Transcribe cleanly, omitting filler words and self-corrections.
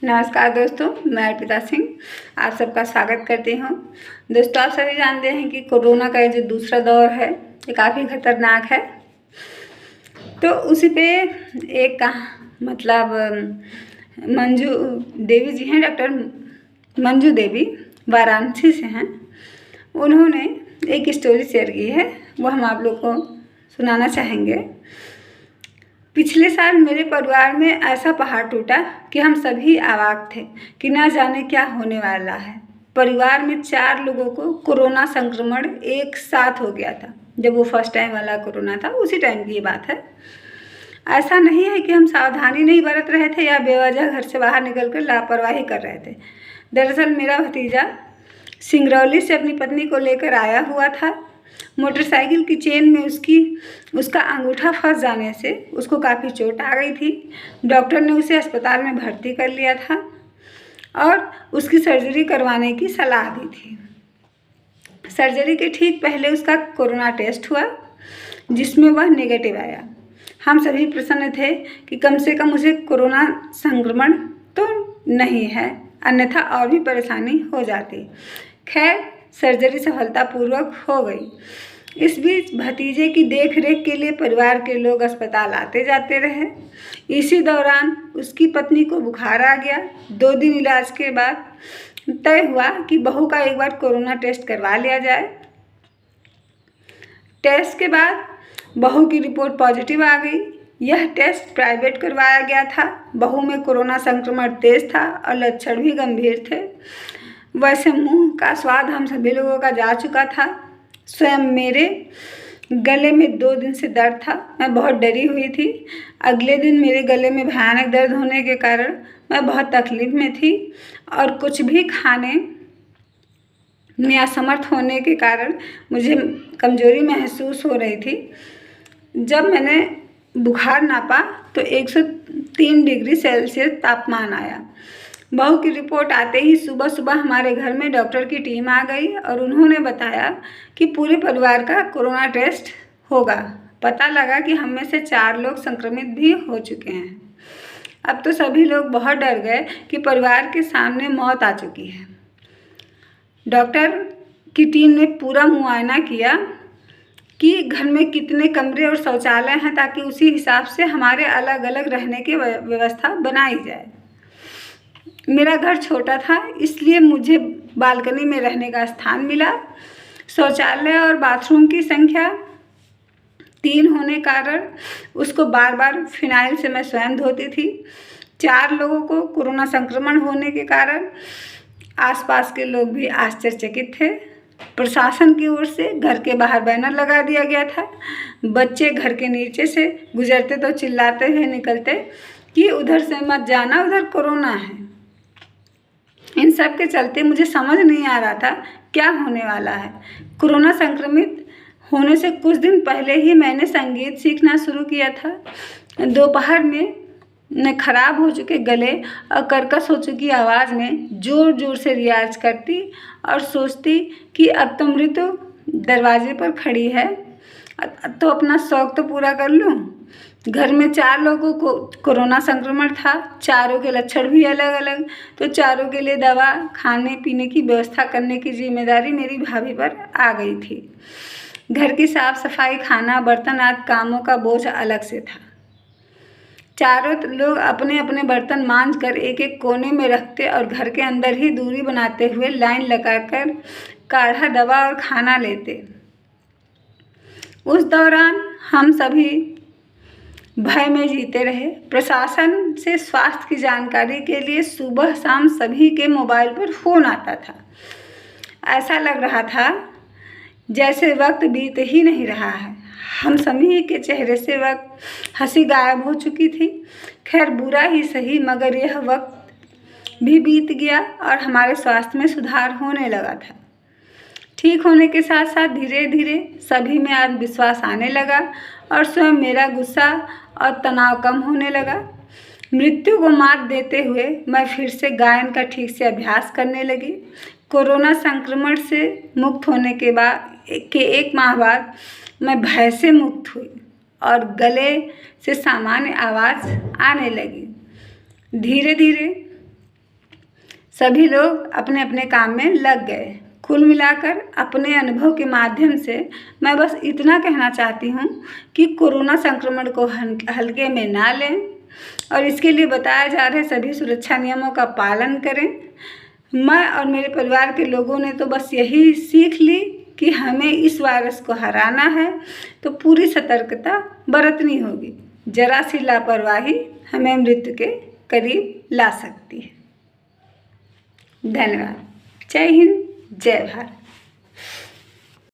नमस्कार दोस्तों, मैं अर्पिता सिंह आप सबका स्वागत करती हूँ। दोस्तों, आप सभी जानते हैं कि कोरोना का ये जो दूसरा दौर है ये काफ़ी खतरनाक है। तो उसी पे एक मंजू देवी जी हैं, डॉक्टर मंजू देवी वाराणसी से हैं। उन्होंने एक स्टोरी शेयर की है, वो हम आप लोग को सुनाना चाहेंगे। पिछले साल मेरे परिवार में ऐसा पहाड़ टूटा कि हम सभी अवाक थे कि न जाने क्या होने वाला है। परिवार में 4 लोगों को कोरोना संक्रमण एक साथ हो गया था। जब वो फर्स्ट टाइम वाला कोरोना था, उसी टाइम की ये बात है। ऐसा नहीं है कि हम सावधानी नहीं बरत रहे थे या बेवजह घर से बाहर निकलकर लापरवाही कर रहे थे। दरअसल मेरा भतीजा सिंगरौली से अपनी पत्नी को लेकर आया हुआ था। मोटरसाइकिल की चेन में उसका अंगूठा फंस जाने से उसको काफ़ी चोट आ गई थी। डॉक्टर ने उसे अस्पताल में भर्ती कर लिया था और उसकी सर्जरी करवाने की सलाह दी थी। सर्जरी के ठीक पहले उसका कोरोना टेस्ट हुआ, जिसमें वह नेगेटिव आया। हम सभी प्रसन्न थे कि कम से कम उसे कोरोना संक्रमण तो नहीं है, अन्यथा और भी परेशानी हो जाती। खैर, सर्जरी सफलतापूर्वक हो गई। इस बीच भतीजे की देख रेख के लिए परिवार के लोग अस्पताल आते जाते रहे। इसी दौरान उसकी पत्नी को बुखार आ गया। 2 दिन इलाज के बाद तय हुआ कि बहू का एक बार कोरोना टेस्ट करवा लिया जाए। टेस्ट के बाद बहू की रिपोर्ट पॉजिटिव आ गई। यह टेस्ट प्राइवेट करवाया गया था। बहू में कोरोना संक्रमण तेज था और लक्षण भी गंभीर थे। वैसे मुंह का स्वाद हम सभी लोगों का जा चुका था। स्वयं मेरे गले में 2 दिन से दर्द था। मैं बहुत डरी हुई थी। अगले दिन मेरे गले में भयानक दर्द होने के कारण मैं बहुत तकलीफ में थी और कुछ भी खाने में असमर्थ होने के कारण मुझे कमज़ोरी महसूस हो रही थी। जब मैंने बुखार नापा तो 103 डिग्री सेल्सियस तापमान आया। बहू की रिपोर्ट आते ही सुबह सुबह हमारे घर में डॉक्टर की टीम आ गई और उन्होंने बताया कि पूरे परिवार का कोरोना टेस्ट होगा। पता लगा कि हम में से 4 लोग संक्रमित भी हो चुके हैं। अब तो सभी लोग बहुत डर गए कि परिवार के सामने मौत आ चुकी है। डॉक्टर की टीम ने पूरा मुआयना किया कि घर में कितने कमरे और शौचालय हैं, ताकि उसी हिसाब से हमारे अलग अलग रहने की व्यवस्था बनाई जाए। मेरा घर छोटा था, इसलिए मुझे बालकनी में रहने का स्थान मिला। शौचालय और बाथरूम की संख्या 3 होने कारण उसको बार बार फिनाइल से मैं स्वयं धोती थी। 4 लोगों को कोरोना संक्रमण होने के कारण आसपास के लोग भी आश्चर्यचकित थे। प्रशासन की ओर से घर के बाहर बैनर लगा दिया गया था। बच्चे घर के नीचे से गुजरते तो चिल्लाते हुए निकलते कि उधर से मत जाना, उधर कोरोना है। इन सब के चलते मुझे समझ नहीं आ रहा था क्या होने वाला है। कोरोना संक्रमित होने से कुछ दिन पहले ही मैंने संगीत सीखना शुरू किया था। दोपहर में खराब हो चुके गले और कर्कश हो चुकी आवाज़ में ज़ोर ज़ोर से रियाज करती और सोचती कि अब तो मृत्यु दरवाजे पर खड़ी है, तो अपना शौक़ तो पूरा कर लूँ। घर में 4 लोगों को कोरोना संक्रमण था, चारों के लक्षण भी अलग अलग, तो चारों के लिए दवा खाने पीने की व्यवस्था करने की जिम्मेदारी मेरी भाभी पर आ गई थी। घर की साफ सफाई, खाना, बर्तन आदि कामों का बोझ अलग से था। चारों लोग अपने अपने बर्तन मांज कर एक एक कोने में रखते और घर के अंदर ही दूरी बनाते हुए लाइन लगाकर काढ़ा, दवा और खाना लेते। उस दौरान हम सभी भय में जीते रहे। प्रशासन से स्वास्थ्य की जानकारी के लिए सुबह शाम सभी के मोबाइल पर फ़ोन आता था। ऐसा लग रहा था जैसे वक्त बीत ही नहीं रहा है। हम सभी के चेहरे से वक्त हंसी गायब हो चुकी थी। खैर, बुरा ही सही, मगर यह वक्त भी बीत गया और हमारे स्वास्थ्य में सुधार होने लगा था। ठीक होने के साथ साथ धीरे धीरे सभी में आत्मविश्वास आने लगा और स्वयं मेरा गुस्सा और तनाव कम होने लगा। मृत्यु को मात देते हुए मैं फिर से गायन का ठीक से अभ्यास करने लगी। कोरोना संक्रमण से मुक्त होने के बाद 1 माह बाद मैं भय से मुक्त हुई और गले से सामान्य आवाज़ आने लगी। धीरे धीरे सभी लोग अपने अपने काम में लग गए। कुल मिलाकर अपने अनुभव के माध्यम से मैं बस इतना कहना चाहती हूँ कि कोरोना संक्रमण को हल्के में ना लें और इसके लिए बताए जा रहे सभी सुरक्षा नियमों का पालन करें। मैं और मेरे परिवार के लोगों ने तो बस यही सीख ली कि हमें इस वायरस को हराना है तो पूरी सतर्कता बरतनी होगी। जरा सी लापरवाही हमें मृत्यु के करीब ला सकती है। धन्यवाद। जय हिंद, जय भारत।